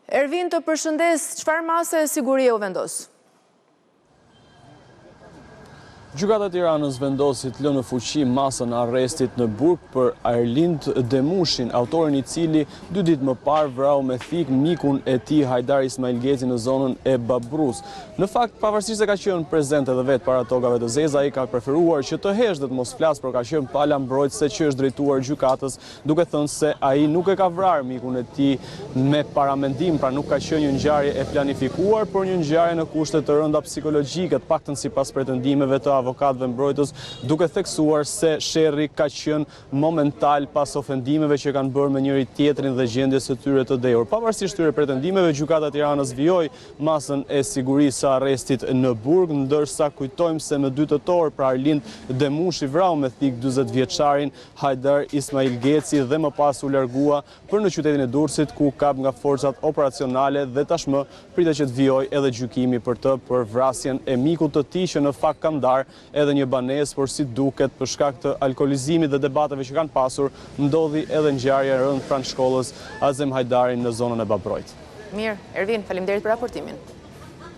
Ervin, të përshëndes, çfarë mase e sigurie u vendos? Gjykata e Tiranës vendosi të lënë në fuqi masën e arrestit në burg për Erlind Demushin, autorin i cili 2 ditë më parë vrau me thik mikun e tij Hajdar Ismail Geci në zonën e Babrus. Në fakt, pavarësisht se ka qenë prezent edhe vetë para tokave të zeza, ai ka preferuar që të heshtë të mos flas, por ka qenë pala mbrojtëse që është drejtuar gjykatës, duke thënë se ai nuk e ka vrarë mikun e tij me paramendim, pra nuk ka qenë një ngjarje e planifikuar, por një ngjarje në kushte të rënda psikologjike, të paktën sipas pretendimeve të avokatëve mbrojtës, duke theksuar se sherrri ka qenë momental pas ofendimeve që kanë bërë me njëri tjetrin dhe gjendjes së tyre të dehur. Pavarësisht këtyre pretendimeve, gjykata e Tiranës vijoi masën e sigurisë së arrestit në burg, ndërsa kujtojmë se më 2 tetor pra Erlind Demushi vrau me thik 40 vjeçarin Hajdar Ismail Geci dhe më pas u largua për në qytetin e Durrësit ku kap nga forcat operacionale dhe tashmë pritet që të vijojë edhe gjykimi për vrasjen e mikut të tij që në fakt ka ndarë edhe një banesë, por si duket për shkak të alkoolizimit dhe debateve që kanë pasur, ndodhi edhe ngjarja rënd pranë shkollës Azem Hajdarin në zonën e Babrojt. Mirë, Ervin, faleminderit për raportimin.